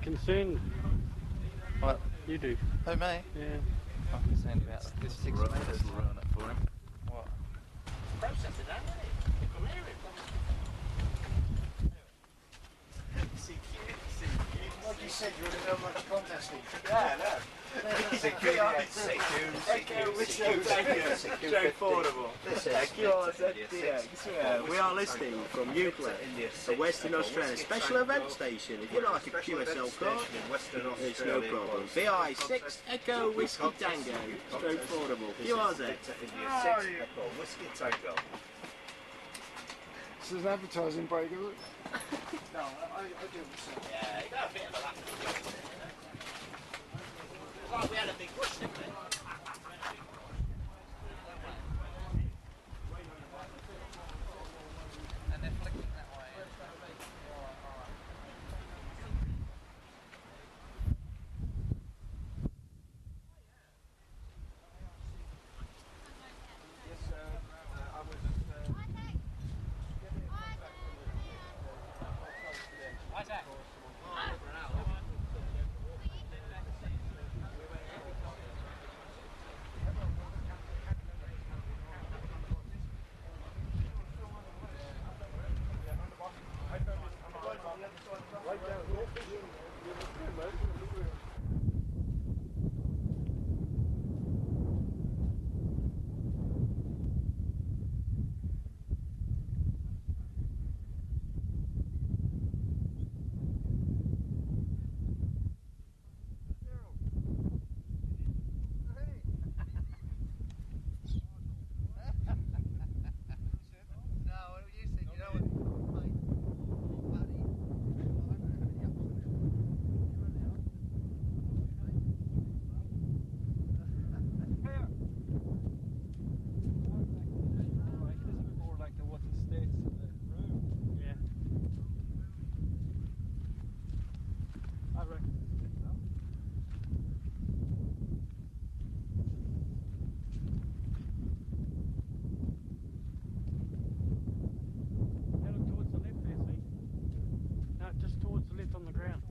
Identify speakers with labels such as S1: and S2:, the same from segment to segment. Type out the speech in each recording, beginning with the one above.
S1: concerned.
S2: What?
S1: You do.
S2: Who, me?
S1: Yeah.
S2: I'm concerned about this 6 meters.
S3: This will ruin it for him.
S2: What?
S4: Process it, ain't it? Come here.
S5: Like you said, you're in a much contesting.
S4: Yeah, no. Straightforward. We are listening from Euclid, the Western Australia special event station. If you like a QSL car, it's no problem. VI6 Echo Whiskey Tango, straightforward. QRZ.
S5: Whiskey Tango. This is an advertising break, is it? No, I do it myself.
S4: Yeah, you got a bit of a laugh. It's like we had a big rush, didn't we?
S2: And they're flicking that way.
S5: Yes, I was
S4: Isaac.
S1: On the ground.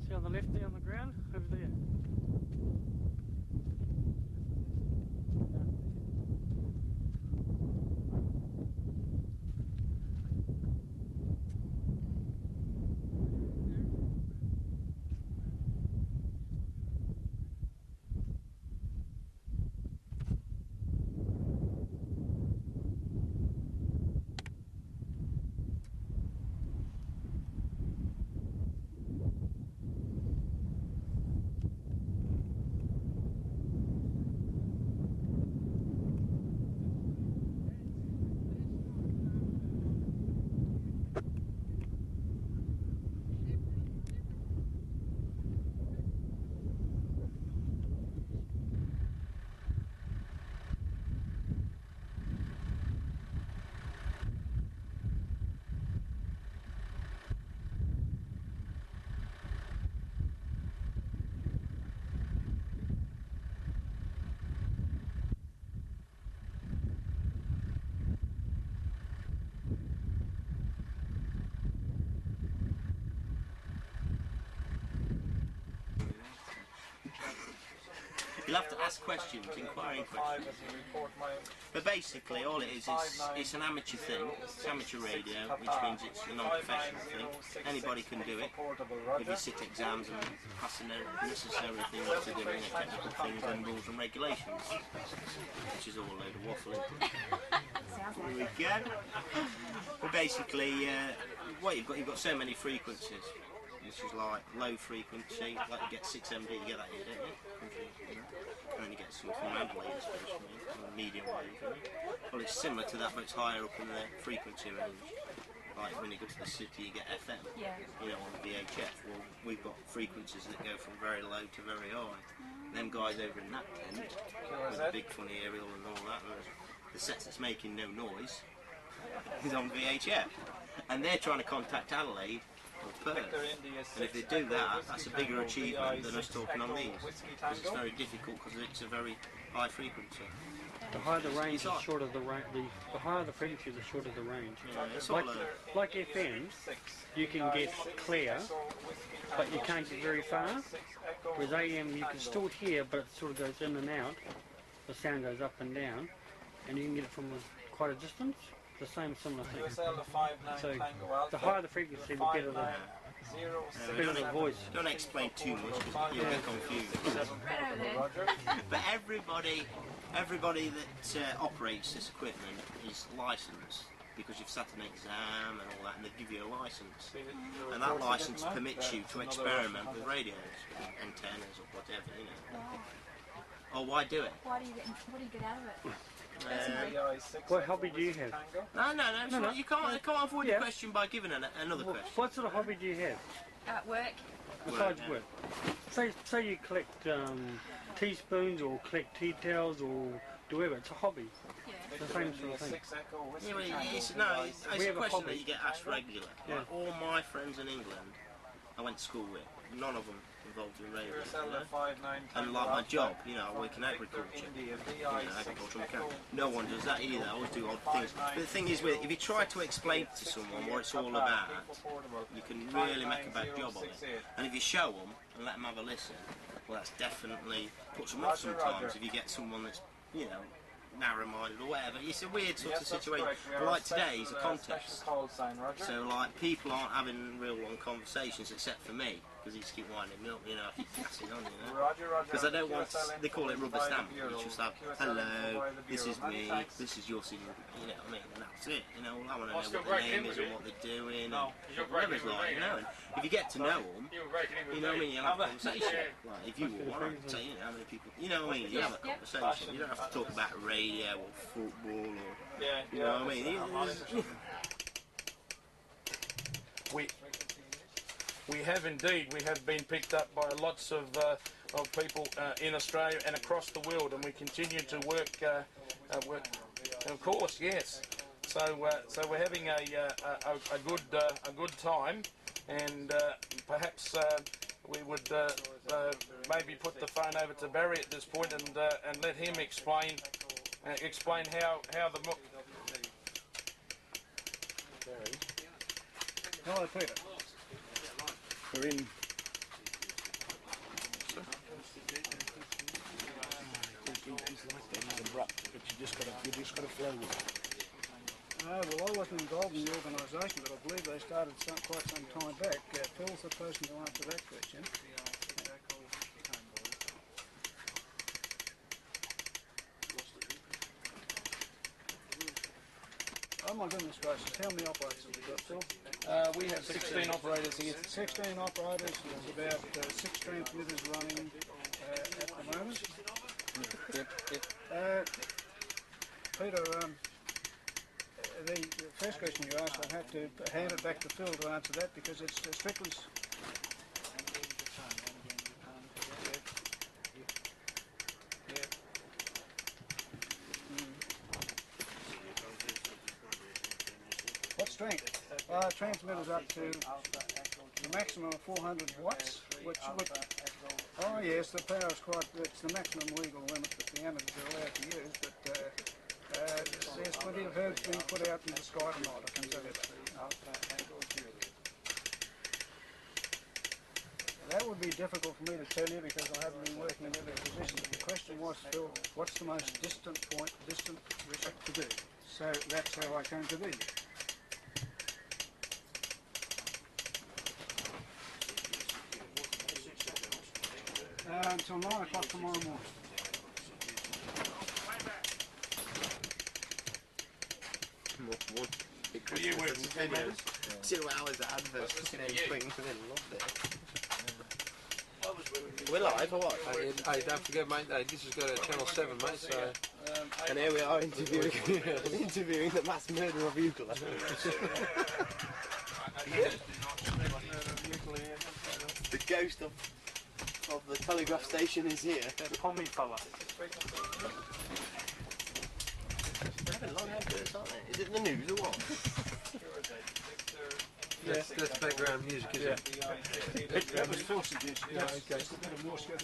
S1: See on the left there on the ground? Over there.
S4: You'll have to ask questions, inquiring questions. But basically, all it is it's an amateur thing. It's amateur radio, which means it's a non-professional thing. Anybody can do it. If you sit exams and pass the necessary things to doing the technical things and rules and regulations, which is all a load of waffling. Here we go. But basically, what you've got so many frequencies. This is like low frequency, like you get 6 MB, you get that here, don't you? And then you get some from Adelaide, especially, medium wave. Well, it's similar to that, but it's higher up in the frequency range. Like when you go to the city, you get FM, you know, on the VHF. Well, we've got frequencies that go from very low to very high. Them guys over in that tent, with the big funny aerial and all that, the set that's making no noise is on VHF. And they're trying to contact Adelaide Perth. And if they do that, that's a bigger achievement than us talking on these. Because it's very difficult because it's a very high frequency.
S1: The higher the range, the shorter the range. The higher the frequency, the shorter the range.
S4: Yeah, it's all
S1: Like FM, you can get clear, but you can't get very far. With AM, you can still hear, but it sort of goes in and out. The sound goes up and down, and you can get it from quite a distance. The same similar thing. So the higher the frequency, the better the voice.
S4: Don't explain too much because you'll get confused. But everybody that operates this equipment is licensed because you've sat an exam and all that, and they give you a license. And that license permits you to experiment with radios, antennas or whatever, you know. Oh, why do it?
S3: What do you get out of it?
S1: What hobby do you have?
S4: No. You can't avoid the question by giving another question.
S1: What sort of hobby do you have?
S3: At work.
S1: Besides work. Say you collect teaspoons or collect tea towels or do whatever. It's a hobby.
S3: Yeah.
S1: It's the same sort of thing.
S4: Yeah, but it's a question that you get asked regularly.
S1: Yeah.
S4: Like all my friends in England I went to school with, none of them involved in radio, you know? And like my job, you know, I work in agriculture, agricultural mechanic. No one does that either. I always do odd things. But the thing is, if you try to explain to someone what it's all about, you can really make a bad job of it. And if you show them and let them have a listen, well, that's definitely puts them off sometimes. If you get someone that's, you know, narrow-minded or whatever, it's a weird sort of situation. But like today is a contest, so like people aren't having real long conversations except for me, because he just keep winding me up, you know, I keep passing on, you know, because I don't want, they call it rubber stamp, you just have, hello, this is me, this is your senior, you know what I mean, and that's it, you know, I want to know what their name is and what they're doing, and whatever it's like, you know, and if you get to know them, you know what I mean, you'll have a conversation, like if you want to say, you know, how many people, you know what I mean, you have a conversation, you don't have to talk about radio or football or, you know what I mean,
S6: We have indeed. We have been picked up by lots of people in Australia and across the world, and we continue to work. Of course, yes. So we're having a good time, and perhaps we would maybe put the phone over to Barry at this point and let him explain how the. Barry.
S5: Hello, Peter.
S6: We're in. He's like that. He's abrupt, but you just got to flow with it.
S5: Well, I wasn't involved in the organisation, but I believe they started quite some time back. Phil's the person to answer that question. Oh my goodness gracious, how many operators have we got, Phil?
S6: We have 16 operators here.
S5: 16 operators, there's about 6 transmitters running at the moment.
S6: Yep.
S5: Peter, the first question you asked, I'll have to hand it back to Phil to answer that because it's strictly... What strength? Transmitters up to the maximum of 400 watts, which oh yes, the power is quite, it's the maximum legal limit that the amateurs are allowed to use, but there's plenty of herbs being put out in the sky tonight, I can tell you that. That would be difficult for me to tell you because I haven't been working in every position, but the question was, Phil, what's the most distant to do? So that's how I came to be. Until 9 o'clock tomorrow morning.
S6: Will you work with videos?
S2: 2 hours of adverts, fucking everything, loved it. We're live or what?
S7: Hey, don't forget, mate, this has got a Channel 7, mate, so...
S2: And here we are interviewing the mass murderer of Euclid. The ghost of the telegraph station is here.
S1: The pommy fella.
S2: They're having long adverts, aren't they? Is it the news or what?
S7: That's background music, isn't it?
S5: That was Phil's suggestion. Yeah, okay. Just a bit of Morse code.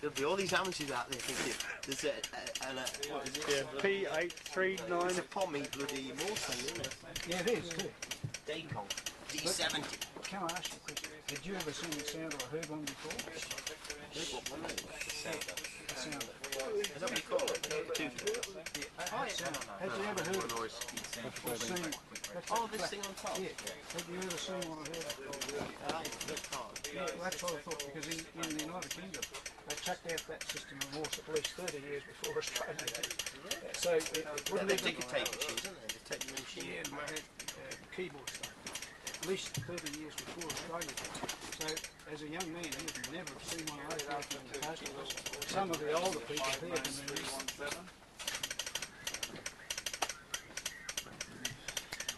S2: There'll be all these amateurs out there thinking, there's what is it?
S1: Yeah, P839.
S2: It's a pommy bloody Morse thing, isn't it?
S5: Yeah, it is too.
S2: Dacon. D70.
S5: Can I ask you a question? Had you ever seen the sounder or heard one before?
S2: What one is it?
S5: Sounder.
S2: Is that what you call it?
S5: Had you ever heard or seen?
S2: Oh, this thing on top?
S5: Yeah. Had you ever seen one or heard? Yeah, that's what I thought, because in the United Kingdom, they chucked out that system of Morse at least 30 years before Australia did. So it wouldn't
S2: They're
S5: even...
S2: tape machines, isn't they? The tape machine.
S5: Yeah, and they had keyboard stuff. At least 30 years before Australia did. So as a young man, you'd never have seen one of those after the post office. Some of the older people here can use.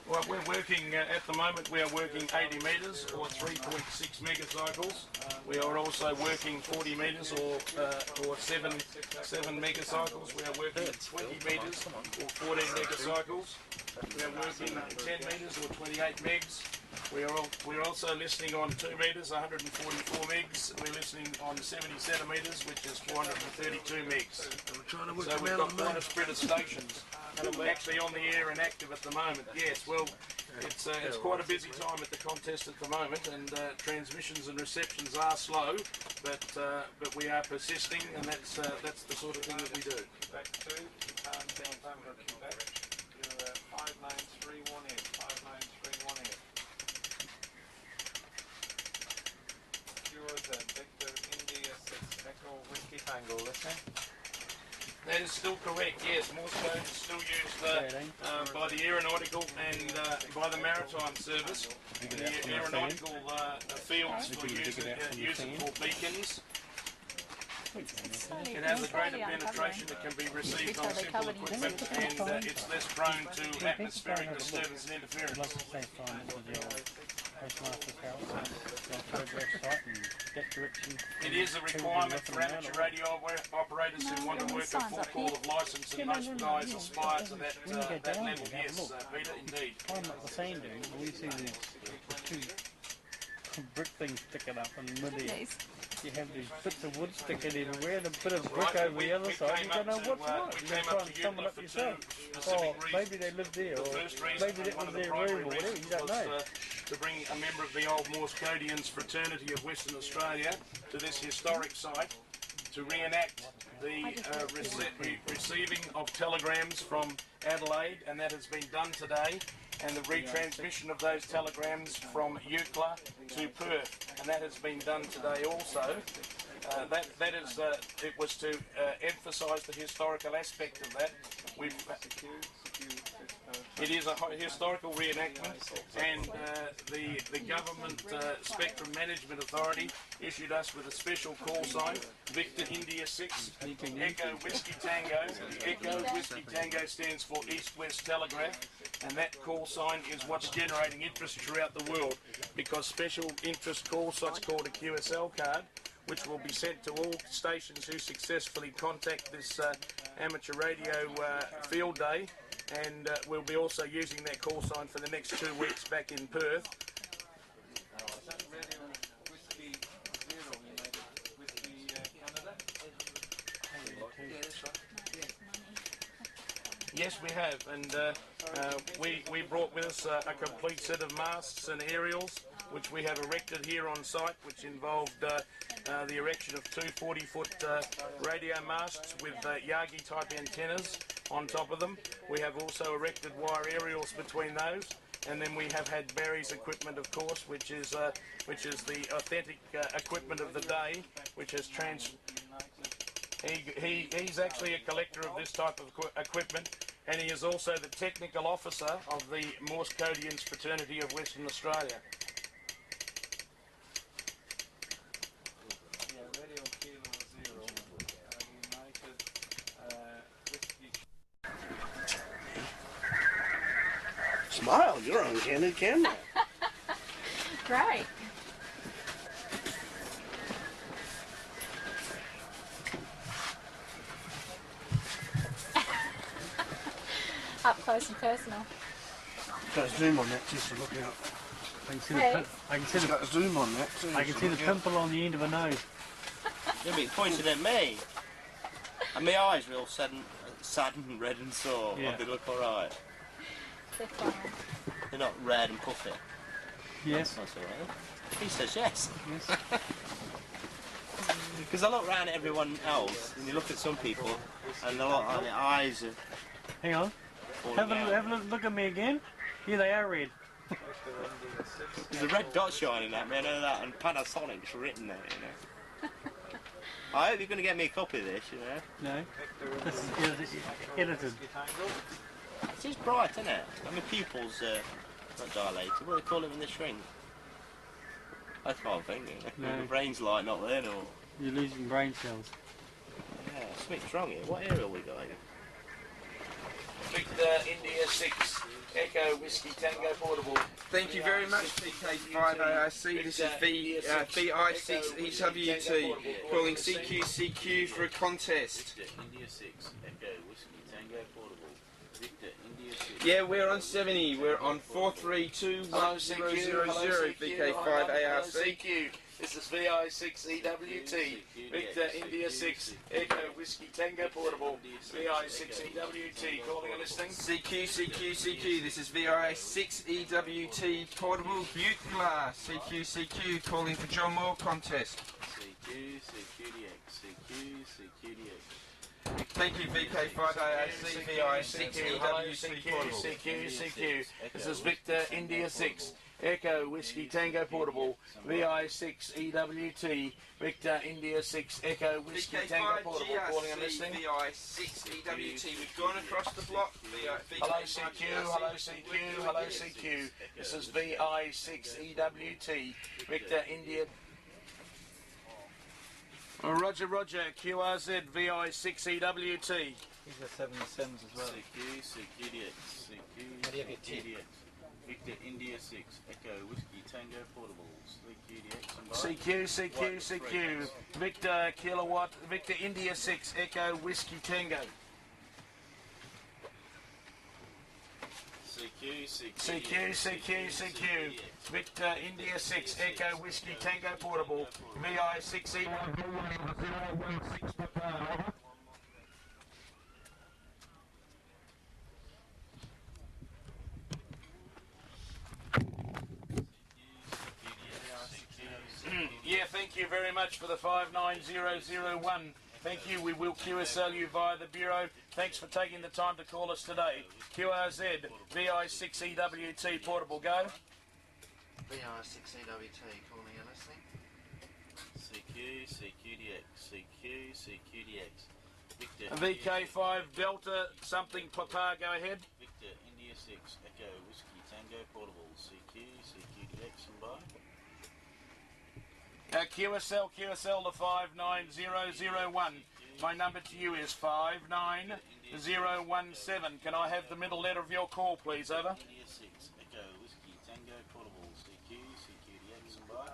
S6: Well, we're working, at the moment we are working 80 metres or 3.6 megacycles. We are also working 40 metres or 7 megacycles. We are working 20 metres or 14 megacycles. We are working 10 metres or 28 megs. We're also listening on 2 metres, 144 megs. We're listening on 70 centimetres, which is 432 megs. So we've got quite a spread of stations. Actually on the air and active at the moment. Yes, well, it's quite a busy time at the contest at the moment, and transmissions and receptions are slow, but we are persisting, and that's the sort of thing that we do.
S8: Back to November, Quebec. You're 59318. 59318. Yours Victor India 6 Echo Whiskey Tango. Listening.
S6: That is still correct, yes. Morse code is still used by the aeronautical and by the maritime service. The aeronautical fields for use it for beacons. It has a greater penetration that can be received on simple equipment, and it's less prone to atmospheric disturbance and interference. It is a requirement for amateur radio operators who want to work a full call of licence, and most guys aspire to that level. Yes, Peter, indeed.
S1: I'm not the same dude. We see the two brick things sticking up in midair. You have these bits of wood sticking everywhere and a bit of brick over the other side. You don't know what's what. You got to try and sum it up yourself. Or maybe they live there, or maybe that was their room, or whatever. You don't know.
S6: To bring a member of the old Morse Codians fraternity of Western Australia to this historic site to reenact the receiving of telegrams from Adelaide, and that has been done today, and the retransmission of those telegrams from Eucla to Perth, and that has been done today also. It was to emphasise the historical aspect of that. It is a historical reenactment, and the Government Spectrum Management Authority issued us with a special call sign, Victor India 6, Echo Whiskey Tango. Echo Whiskey Tango stands for East-West Telegraph, and that call sign is what's generating interest throughout the world, because special interest call signs called a QSL card, which will be sent to all stations who successfully contact this amateur radio field day, and we'll be also using that call sign for the next 2 weeks back in Perth.
S8: Is that Radio Whiskey 0 United Whiskey Canada?
S5: Yeah, that's right.
S6: Yes, we have, and we brought with us a complete set of masts and aerials, which we have erected here on site, which involved the erection of 2 40-foot radio masts with Yagi type antennas on top of them. We have also erected wire aerials between those, and then we have had Barry's equipment, of course, which is the authentic equipment of the day, which has He's actually a collector of this type of equipment, and he is also the technical officer of the Morse Codians fraternity of Western Australia.
S8: Yeah, Radio Kilo 0 United Whiskey.
S2: Smile, you're on candid camera.
S3: Great. Up close and personal.
S2: Got to zoom on that just to look out.
S1: I can see
S3: Hey.
S7: It's got a zoom on that too.
S1: I can see the pimple on the end of her nose.
S4: You'll be pointing at me. And my eyes are all sad and red and sore.
S1: Yeah.
S4: They look alright.
S3: They're fine.
S4: They're not red and puffy.
S1: Yes.
S4: That's alright. He says yes.
S1: Yes.
S4: Because I look round at everyone else, and you look at some people, and their eyes are
S1: Hang on.
S4: falling
S1: Have
S4: out.
S1: a look at me again. Here they are red.
S4: There's a red dot shining at me, I know that, and Panasonic's written there, you know. I hope you're going to get me a copy of this, you know.
S1: No. This is edited.
S4: It's just bright, isn't it? I mean, pupils not dilated. What do they call it when they shrink? I can't think. You know?
S1: No.
S4: The brain's light, not there, or
S1: You're losing brain cells.
S4: yeah, something's wrong here. What area are we going?
S6: Victor India 6 Echo Whiskey Tango Portable.
S7: Thank you very much, vk6ewt. This is vk6ewt calling CQ for a contest.
S4: India 6 Echo Whiskey Tango Portable. Victor India 6.
S7: Yeah, we're on 70. We're on 4321000 vk5arc.
S6: CQ. This is VI6EWT, Victor India 6, Echo Whiskey Tango Portable, VI6EWT, calling and listening.
S7: CQ. This is VI6EWT portable Butte glass. CQ calling for John Moore contest.
S4: CQDX.
S7: Thank you, VK5AAC, VI6EWT portable.
S6: CQ. This is Victor India 6, Echo Whiskey Tango Portable, VI6EWT, Victor India 6, Echo Whiskey Tango Portable, calling and listening.
S7: VI6EWT. We've gone across the block.
S6: Hello CQ. This is VI6EWT, Victor India. Roger, QRZ, VI6EWT.
S8: He's got 7 Sims as well.
S4: CQDX.
S8: How do you get T?
S4: Victor India 6 Echo Whiskey Tango Portables. CQDX.
S6: CQ. Victor Kilowatt, Victor India 6 Echo Whiskey Tango. CQ. Victor India 6 Echo Whiskey Tango Portable, VI6E. Yeah, thank you very much for the 59001. Thank you. We will QSL you via the Bureau. Thanks for taking the time to call us today. QRZ, VI6EWT Portable, go.
S9: vk6ewt calling and listening.
S4: CQDX. Victor
S6: VK5 Delta something Papa, go ahead.
S4: Victor India 6 Echo Whiskey Tango Portables. CQDX and by.
S6: QSL to 59001. My number to you is 59017. Can I have the middle letter of your call, please? Over.
S4: India 6 Echo Whiskey Tango Portables. CQDX and by.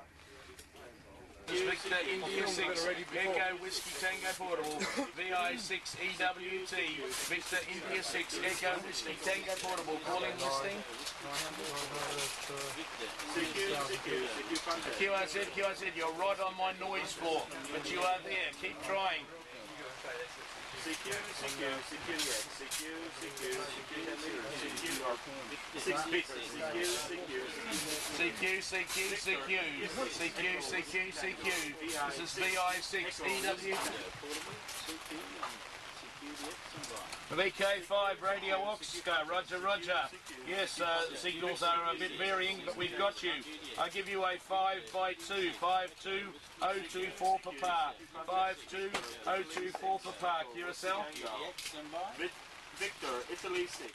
S6: Victor India 6 Echo Whiskey Tango Portable, VI6EWT, Victor India 6 Echo Whiskey Tango Portable, calling listing. QRZ, you're right on my noise floor, but you are there, keep trying. CQ. This is VI6EW. VK5 Radio Oxcar, Roger. Yes, signals are a bit varying, but we've got you. I give you a 5x2, 52024 Papa, 52024 Papa, QSL.
S8: Victor, Italy 6.